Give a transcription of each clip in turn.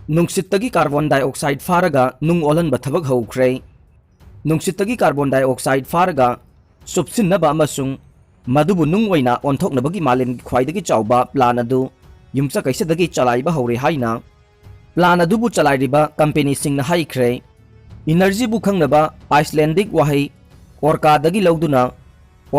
Nungsitagi carbon dioxide Faraga Nung Olhanba Thabak Houkhre. Nungsitagi carbon dioxide Faraga subsinnaba amasung madubu nung waina onthoknabagi malem khwaidagi chawba plan adu yumsa kaisadagi chalaiba hore haina plan adubu chalairiba company singna haikhre energy bu khangnaba Icelandic wahai orca dagi lauduna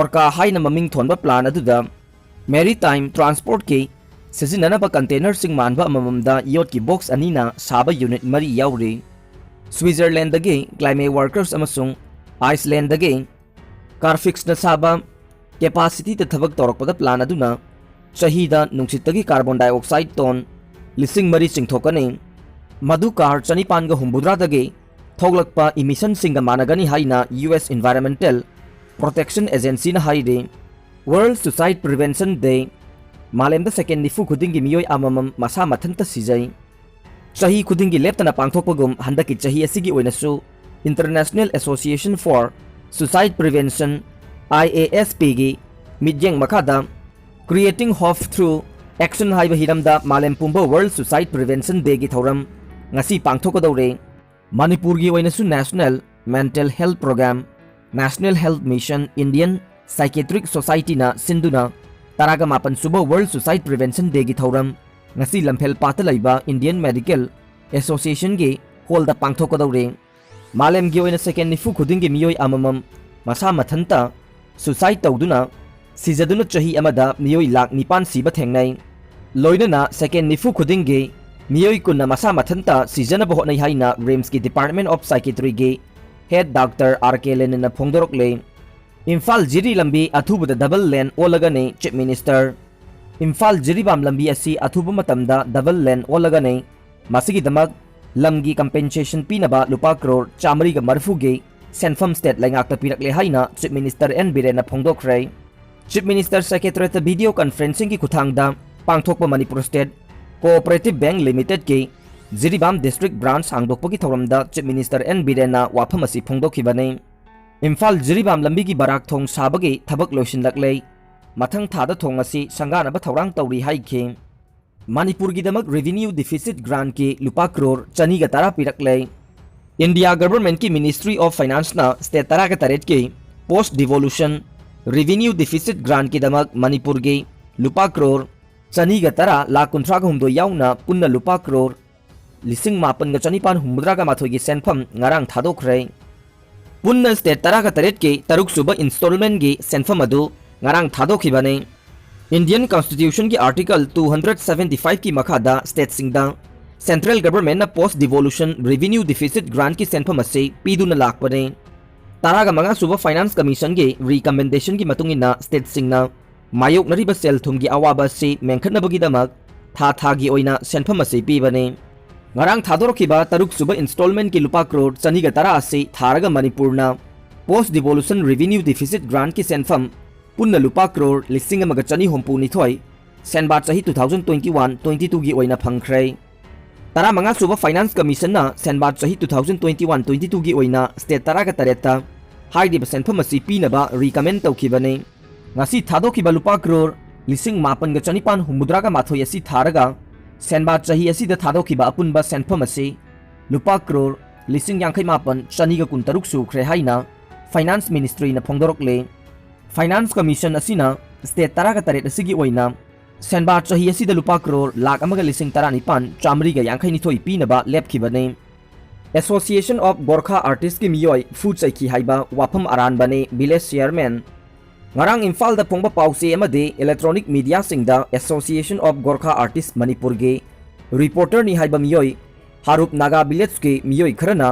orca haina maming thonba plan aduda maritime transport ke sizinanaba container sing manba amamamda yacht ki box anina saba unit mari yauri Switzerland dagi climate workers amasung Iceland dagi Carfix na saba capacity ta thabak torokpada plan aduna chahida nungsitagi carbon dioxide ton lising mari chingthokani madu car chanipan ga humbudra dagi thoglakpa emission singa managani haina US Environmental Protection Agency na haide World Suicide Prevention Day malemda second nifu khudingi miyoi amamam masa mathanta sijai chahi khudingi leptana pangthokpagum handaki chahi asigi oinasu International Association for Suicide Prevention IASP gi midyeng makada creating hope through action haiba hiramda malem pumba World Suicide Prevention Day gi thoram ngasi pangthokadore Manipur gi oinasu National Mental Health Program National Health Mission Indian Psychiatric Society na sinduna Taraga mapan suba World Suicide Prevention Day gi thoram ngasi lamphel pata laiba Indian Medical Association gi holda pangthokadore malem gi oina second nifu khudingi miyoi amamam masa mathanta suicide tawduna sijaduna chahi amada miyoi lak nipan siba thengnai loinana second nifu khudingi miyoi kunna masa mathanta sijana bohonai haina RIMS ki Department of Psychiatry gi head Dr. R.K. Lenin na phongdorokle Imphal Jiri lambi athubuda double lane olagane Chief Minister Imphal Jiri bam lambi asi athubu matamda double lane olagane masigi damak lamgi compensation pinaba lupa crore chamari ga marfuge senfam state laingak ta pirakle haina Chief Minister N Birena phongdokre Chief Minister Secretary ta video conferencing ki kuthangda pangthokpa Manipur State Cooperative Bank Limited ke Jiribam District Branch hangdokpa ki thoramda Chief Minister N Birena wafam asi phongdokhibane Imphal Jiribam lambi ki barak thong sabagi thabak loisinlaklei mathang thada thong asi sangana ba thorang tawri haikhe Manipur gi damak revenue deficit grant ki lupa crore chani ga tara piraklei India government ki Ministry of Finance na state tara ga taret ki post devolution revenue deficit grant ki damak Manipur gi lupa crore chani ga tara lakh kunthra ga humdo yauna punna lupa crore lising mapan ga chani pan humdra ga mathoi gi senpham ngarang thadokre punna state tara ga taret ki taruk suba installment gi senpham adu ngarang thadokibane Indian Constitution ki article 275 ki makhada state singda central government na post devolution revenue deficit grant ki senpham ase piduna lakpane taraga manga suba finance commission gi recommendation ki matungina state singna mayok nariba sel thum gi awaba se mengkhatnabagi damak tha gi oina senpham ase pibane ngarang thadorkiba taruk suba installment ki lupa crore chani ga tara ase tharaga manipurna post devolution revenue deficit grant ki senpham punna lupa crore lising amaga chani hompu nithoi senbat chahi 2021-22 gi oina phangkhre tara manga suba finance commission na senbat chahi 2021-22 gi oina state tara ga tareta haidi senpham asi pinaba recommend tawkhibane ngasi thadokhiba lupa crore lising mapan ga chani pan humudra ga mathoi asi tharaga senbat chahi asi da thadokhiba apunba senpham asi lupa crore lising yangkhai mapan chani ga kuntaruk sukhre haina finance ministry na phongdorokle Finance Commission asina state taraga taret asigi oina senbat chahi asida lupa crore lakh amaga lising taranipan chamri ga yangkhai nithoi pinaba lepkhibane Association of Gorkha Artists ki miyoi food chaiki haiba wafam aran bane village chairman ngarang Imphal da phongba pause amade electronic media singda Association of Gorkha Artists Manipur ge reporter ni haiba miyoi Harup Naga village ke miyoi kharana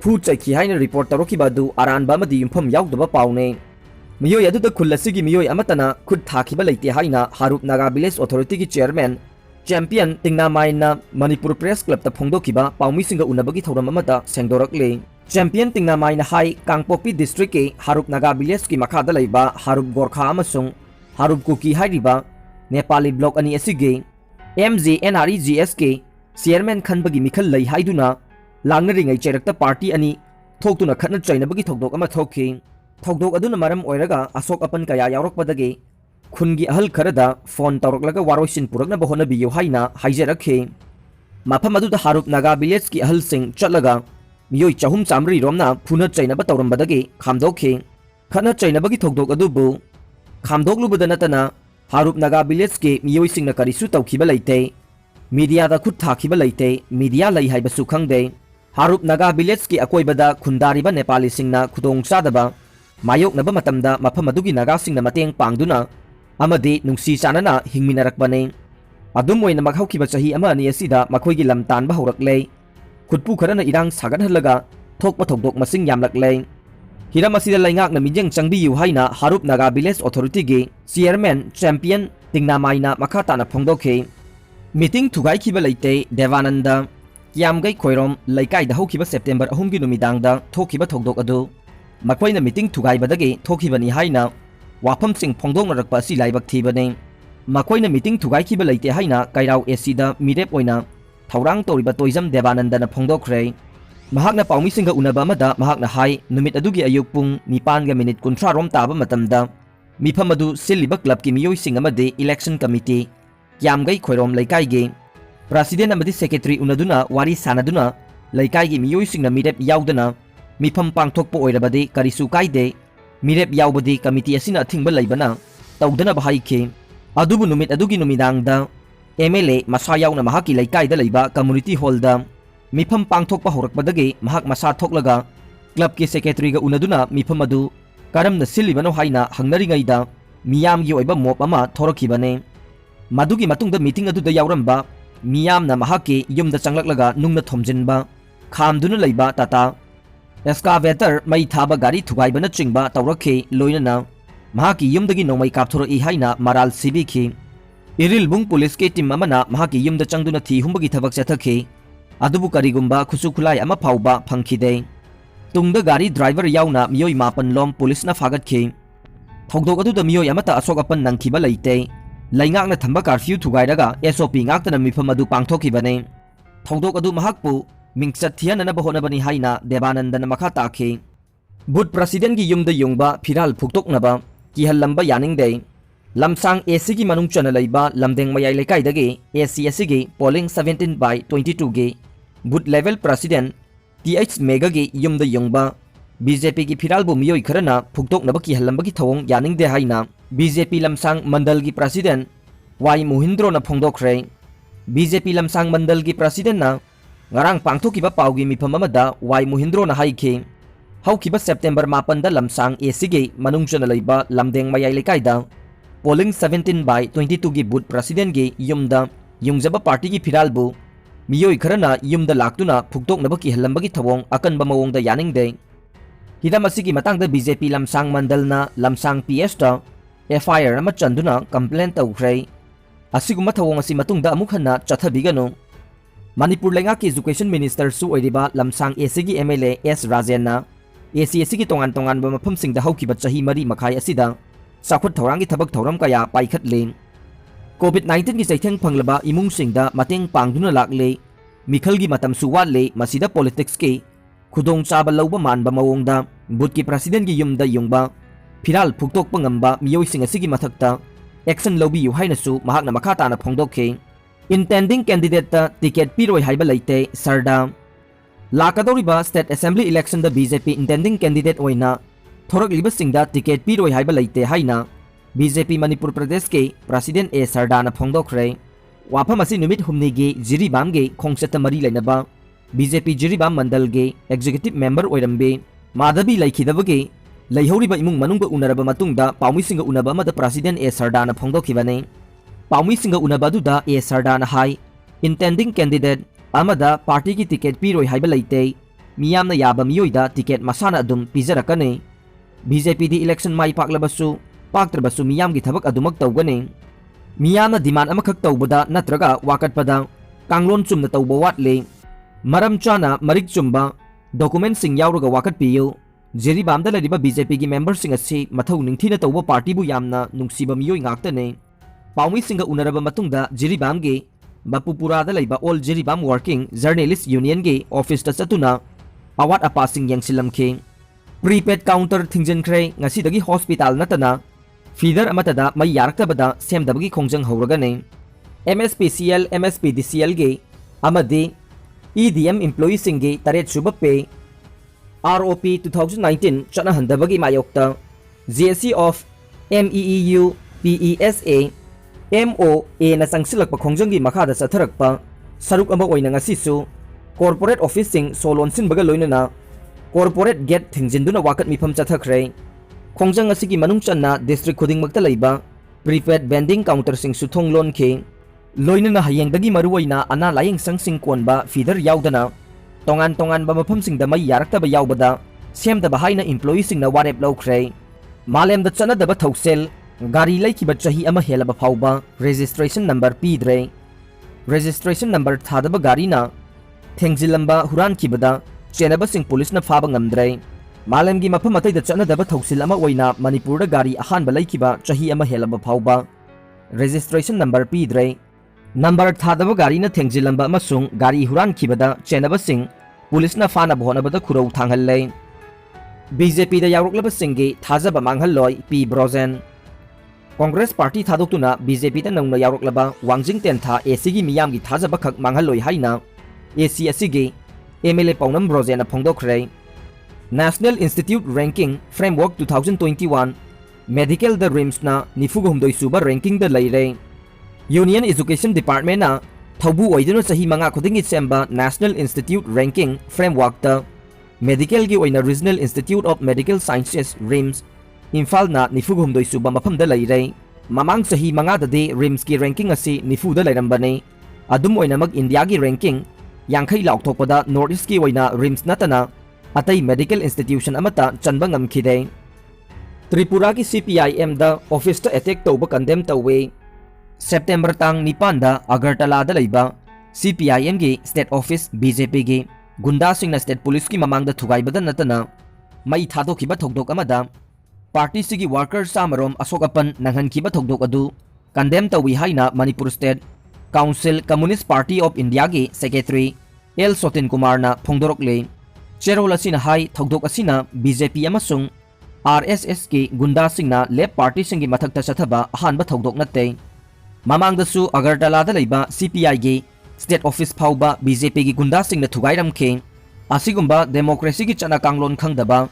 food chaiki haina report tarokiba du aran ba madi yumpham yaudaba paune Miyoi adu da khulasigi miyoi amatana khud thakiba leite haina Harup Naga Village Authority ki chairman champion tingna maina Manipur Press Club ta phongdokiba paumi singa unabagi thoram amata sengdorakle champion tingna maina hai Kangpokpi district ke Harup Naga Village ki makhada leiba Harup Gorkha amasung Harup Kuki hairiba Nepali block ani asige MJNREGS ke chairman khanbagi mikhal lei haiduna langnaringai cherakta party ani thoktuna khatna chainabagi thokdok ama thokhi Thogdok aduna maram oiraga asok apan kaya yaurokpadagi khungi ahal kharada phone tawroklaga waroisin purakna bohona biyo haina haijarakhe मफम अदुदा Harup Naga village की अहल सिंह चलगा मियोई चहुम चामरी रोमना फुना चैनब तौरंबदगी खामदोखी खना चैनबगी थोकदोक अदुबु खामदोकलुबदा नतना हारुप Naga village के मियोई सिंगना करिसु तौखिबा लैते media दा खुद थाखिबा लैते मीडिया लै हाइबसु खंगदे हारुप नागा विलेज की अकोइबदा खुंदारिबा नेपाली सिंगना खुदोंग चादबा मायोकनबा मतमदा मफम अदुगी नागा सिंगना मतेंग पांगदुना अमदि नुंसी चानना हिंगमिनरकबने अदुम ओइना मखौखिबा चही अमा अनि असिदा मखोइगी लम तानबा हौरकले खुदपु खरना इरांग सागनहलगा थोकपा थोकदोक मसिंग यामलकले हिरम असिदा लैंगाकना मिजेंग चंगबियु हाइना हारुप नागा विलेज अथॉरिटी गे चेयरमैन चैंपियन तिंगनामाइना मखा ताना फोंदोखे मीटिंग थुगाइखिबा लैते देवानंद कियामगै खोइरोम लैकाइदा हौखिबा सेप्टेम्बर 3 गी नुमिदांगदा थोखिबा थोकदोक अदु मखोइना मीटिंग थुगाइबदगे थोखिबनी हाइना वाफमसिंग फोंदोंनरकपा असि लाइबक थीबने मखोइना मीटिंग थुगाइखिबा लैते हाइना काइराव एसीदा मिरेप ओइना थौरांग तोरिबा तोइजम देवानंदना फोंदोखरे महाकना पाउमीसिंगा उनबा अमदा महाकना हाई नुमित अदुगी अयुक पुंग 9:30 रोम ताबा मतमदा मिफम अदु सिलिबा क्लब की मियोइसिंग अमदे इलेक्शन कमिटी यामगै खोइरोम लैकाइगे प्रेसिडेंट अमदि सेक्रेटरी उनदुना वारी सानदुना लैकाइगे मियोइसिंगना मिरेप याउदना मिफम पांगथोकपो ओइरबदे करिसु काइदे मिरेप याउबदि कमिटी असिना अथिंगबा लैबना तौदना बहाइखे अदुबु नुमित अदुगी नुमिदांगदा एमएलए मसा याउना महाकी लैकाइदा लैबा कम्युनिटी हॉलदा मिफम पांगथोकपा हौरकपदगे महाक मसा थोकलगा क्लब के सेक्रेटरी गा उनदुना मिफम अदु करमना सिलिबनो हाइना हंगनरिङैदा मियामगी ओइबा मोप अमा थोरखिबने मदुगी मतुंगदा मीटिंग अदुदा याउरंबा मियामना महाके युमदा चंगलकलगा नुंगना थोमजिनबा खामदुना लैबा टाटा एस्कावेटर मई थाबा गाड़ी थुगाइबना चिंगबा तौरखे लोइनना महाकी युमदगी नोमई कापथोरई हाइना मराल सिबिखि इरिलबुंग पुलिस के टीम अमना महाकी युमदा चंगदुना थी हुंबगी थबक चथखे अदुबु करिगुंबा खुसु खुलाई अमा फाउबा फंखिदे तुंगदा गाड़ी ड्राइवर याउना मियोई मापन लोम पुलिसना फागतखे थौदोक अदुदा मियोई अमता अशोक अपन नंखिबा लैते लैंगाकना थंबा कर्फ्यू थुगाइरगा एसओपी गाक्तना मिफम अदु पांगथोखिबने थौदोक अदु महाकपु मिंगचत थियननबा होनबनी हाइना देवानंदन मखा ताखे बुट प्रेसिडेंट की युमदा युंगबा फिराल फुक्तोकनबा किहल्लंबा यानिंगदे लमसांग एसी की मनुंग चना लैबा लमदेंग मयाई लेकाइदगे एसी एसी पोलिंग 17/22 गे बुट लेवल प्रेसिडेंट टीएच मेगा गे युमदा युंगबा बीजेपी की फिरालबु मियोई खरना फुक्तोकनबा किहल्लंबा थवोंग यानिंगदे हाइना बीजेपी लमसांग मंडल की प्रेसिडेंट वाई मोहिंद्रो न फोंदोखरे बीजेपी लमसांग मंडल की प्रेसिडेंट ना ngarang pangthokiba paugi mifam amada wai muhindro na haikhe haukiba september 9 da lamsang esige manungchana leiba lamdeng mayai lekaida polling 17/22 gi booth president ge yumda yungjaba party gi phiralbu miyoi kharana yumda laktuna phuktok nabaki halambagi thawong akanba mawongda yaningde hidam asigi matangda bjp lamsang mandal na lamsang ps ta fir ama chanduna complaint tawkhre asiguma thawong asi matungda amuk hanna chathabiganu Manipur लेंगा की education minister सु ओइरिबा लमसांग AC की MLA S राजेना AC की तोंगान तोंगान मफम सिंग दा हौकिबा चही मरी मखाई असिदा साखुत थौरांगी थबक थौरम कया पाइखतले कोविड-19 की चैथेंग फंगलबा इमुंग सिंग दा मतेंग पांगदुना लाकले मिखल की मतम सुवाले मसिदा पॉलिटिक्स के खुदोंग चाबा लौबा मानबा मवोंगदा बुट की प्रेसिडेंट की युमदा युंगबा फिराल फुक्तोकपा ngamba मियोई सिंग असिगी मथक्ता एक्शन लौबी यु हाइनसु महाकना मखा ताना फोंदोखे इंटेंडिंग कैंडिडेट टिकेट पीरोई हाइबा लैते सरदा लाकदौरिबा state assembly election the BJP intending candidate ओइना थोरकलिबा सिंगदा टिकेट पीरोई हाइबा लैते हाइना बीजेपी मणिपुर प्रदेश के प्रेसिडेंट ए सरदाना फोंदोखरे वाफम असि नुमित हुमनीगे जिरीबाम गे खोंगचत मरी लैनबा बीजेपी जिरीबाम मंडल गे एग्जीक्यूटिव मेंबर ओइरंबे माधवी लैखिदबगे लैहौरिबा इमुंग मनुंग उनरबा मतुंगदा पाउमिसिंग उनबा मद प्रेसिडेंट ए सरदाना फोंदोखिबने पाउमी सिंग उनबदुदा ए सरदाना हाई इंटेंडिंग कैंडिडेट अमदा पार्टी की टिकेट पीरोई हाइबा लैते मियामना याबा मियोइदा टिकेट मसाना अदुम पिजरकने बीजेपी दी इलेक्शन माई पाकलबसु पाक्त्रबसु मियाम की थबक अदुमक तौगने मियामना डिमांड अमखक तौबदा नत्रगा वाकटपदा कांगलोन चुमना तौबा वाटले मरम चाना मरिक चुम्बा डॉक्यूमेंट सिंग यावरगा वाकट पियो जेरीबामदा लरिबा बीजेपी की मेंबर सिंग असि मथौ निंगथिना तौबा पार्टी बु यामना नुंगसिबा मियोइ ngaktane पाउमी सिंग उनरबा मतुंगदा जिरीबाम गे बापुपुरादा लैबा all Jiribam working journalist union गे ऑफिस ता चतुना अवाट अपा सिंग यंगसिलमखे प्रीपेड काउंटर थिंजनख्रे ngasiदगी हॉस्पिटल नतना फीडर अमतदा मई यारक्तबदा सेमदबगी खोंजंग हौरगने एमएसपीसीएल एमएसपीडीसीएल गे amadi EDM employee singi taret suba pe ROP 2019 chana handabagi mayokta GSC of MEEU PESA MOA na sangsilakpa khongjanggi makhada satharakpa saruk ama oina ngasisu corporate office sing solon sinbaga loinana corporate gate thingjinduna wakat mifam chathakre khongjang asigi manung channa district khuding makta leiba prepaid vending counter sing suthong lon ke loinana hayengdagi maruwaina ana layeng sangsing konba feeder yaudana tongan ba mafam sing da mai yarakta ba yaubada semda ba haina employee sing na warep lawkhre malem da chana da ba thoksel gari laikiba chahi ama helaba phauba registration number pidre registration number thadaba gari na thengzilamba huran kibada chenaba sing police na phaba ngamdre malem gi mafam atai da chana da ba thoksil ama oina manipur da gari ahan ba laikiba chahi ama helaba phauba registration number pidre number thadaba gari na thengzilamba amasung gari huran kibada chenaba sing police na fana bhona bada khurau thanghalle BJP da yaruklaba singi thajaba manghalloi P Brozen Congress Party thadokuna BJP da nangna yaruklaba wangjing ten tha AC gi miyam gi thajaba khak manghalloi haina AC asigi MLA Paunam Brozen na phongdokre National Institute Ranking Framework 2021 Medical the RIMS na nifugumdoi suba ranking da leire Union Education Department na thaubu oiduna sahi manga khudingi semba National Institute Ranking Framework ta Medical gi oina Regional Institute of Medical Sciences RIMS Imphal na nifugumdoi suba mafam da leire mamang sahi manga da de RIMS ki ranking asi nifu da leirambane adum oina mag India gi ranking yangkhai lauk thokpada North East ki oina RIMS natana atai medical institution amata chanba ngamkhide Tripura ki CPIM da office ta attack tawba condemn tawwe September tang 9 da Agartala da leiba CPIM gi state office BJP gi gunda sing na state police ki mamang da thugai badan natana mai thado ki ba thokdok amada party sigi worker samarom asokapan nanghan ki ba thokdok adu condemn tawi haina Manipur State Council Communist Party of India gi secretary L Sotin Kumar na phongdorok le cherol asina hai thokdok asina BJP amasung RSS ki gunda sing na left party singi mathakta sathaba ahan ba thokdok natte mamang dasu Agartala da leiba CPI gi state office phauba BJP gi gunda sing na thugairam khe asigumba democracy gi chana kanglon khangdaba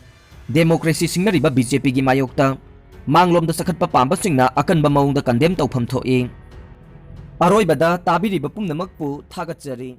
democracy singnariba BJP gi mayokta manglom da sakhatpa pamba singna akanba maung da condemn tawpham thoi aroibada tabiriba pumnamakpu thagatsari